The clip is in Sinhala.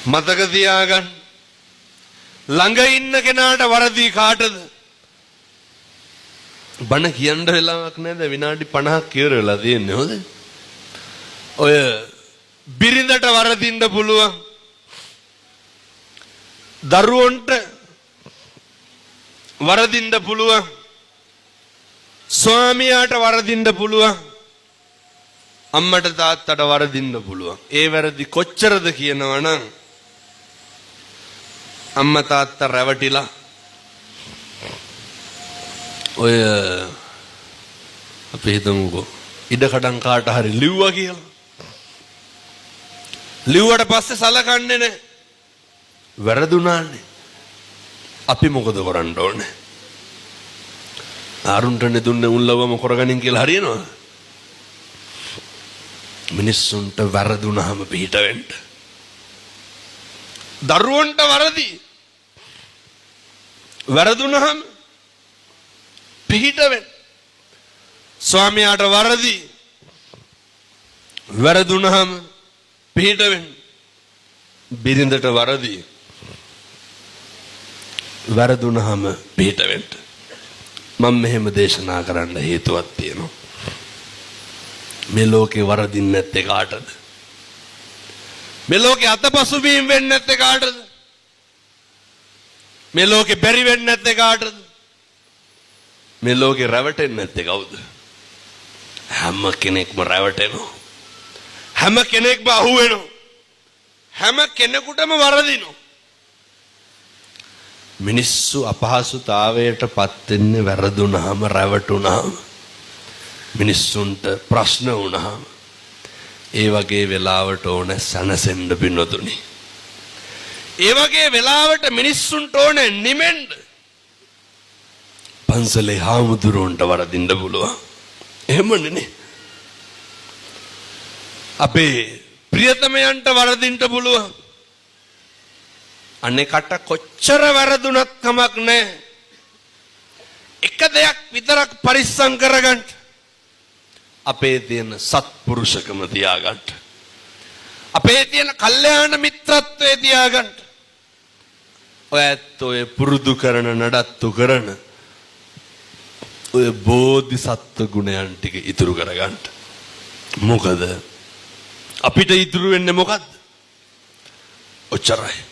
මතක තියාගන්න. ළඟ ඉන්න කෙනාට වරදී කාටද? බණ කියන්න වෙලාවක් නැද? විනාඩි 50ක් ඉවර වෙලා තියෙන්නේ හොඳ. ඔය බිරිඳට වරදින්න පුළුවන්. දරුවන්ට වරදින්න පුළුවන්. ස්වාමියාට වරදින්න පුළුවන්. අම්මට තාත්තට වරදින්න පුළුවන්. ඒ වැරදි කොච්චරද කියනවනම් අම්මා තාත්තා රැවටිලා ඔය අපි හිතමුකෝ ඉඩකඩම් කාට හරි ලිව්වා කියලා. ලිව්වට පස්සේ සලකන්නේ නැහැ. වැරදුනානේ. අපි මොකද කරන්න ඕනේ? ආරුන්ටනේ දුන්නේ උන්ලවම කරගනින් කියලා හරියනවා. මිනිස්සුන්ට වැරදුනහම පිට වෙන්න. දරුවන්ට වරදි වැරදුනහම පිට වෙන්න. ස්වාමියාට වරදි වැරදුනහම පිට වෙන්න. බිරිඳට වරදි වැරදුනහම පිට වෙන්න. මම මෙහෙම දේශනා කරන්න හේතුවක් තියෙනවා. මේ ලෝකේ වරදින්නේ නැත්තේ කාටද? මේ ලෝකේ අතපසුබීම් වෙන්නේ නැත්තේ කාටද? මේ ලෝකේ බැරි වෙන්නේ නැත්තේ කාටද? මේ ලෝකේ රැවටෙන්නේ නැත්තේ කවුද? හැම කෙනෙක්ම රැවටෙනවා. හැම කෙනෙක්ම අහු වෙනවා. හැම කෙනෙකුටම වරදිනවා. මිනිස්සු අපහසුතාවයට පත් වෙන්නේ වැරදුනහම, රැවටුනහම, මිනිස්සුන්ට ප්‍රශ්න වුණාම. ඒ වගේ වෙලාවට ඕන සනසෙන්න පින්නතුනි. ඒ වගේ වෙලාවට මිනිස්සුන්ට ඕන නිමෙන්න. පන්සලේ හාමුදුරුවන්ට වරදින්න පුළුවන්. එහෙමනේ. අපේ ප්‍රියතමයන්ට වරදින්න පුළුවන්. අනේකට කොච්චර වැරදුනත් කමක් නැහැ. එක දෙයක් විතරක් පරිස්සම් කරගන්න. අපේ තියෙන සත්පුරුෂකම තියාගන්න. අපේ තියෙන කල්යාණ මිත්‍රත්වයේ තියාගන්න. ඔයත් ඔය පුරුදු කරන නඩත්තු කරන ඔය බෝධිසත්ව ගුණයන් ටික ඉතුරු කරගන්න. මොකද අපිට ඉතුරු වෙන්නේ මොකද්ද? ඔච්චරයි.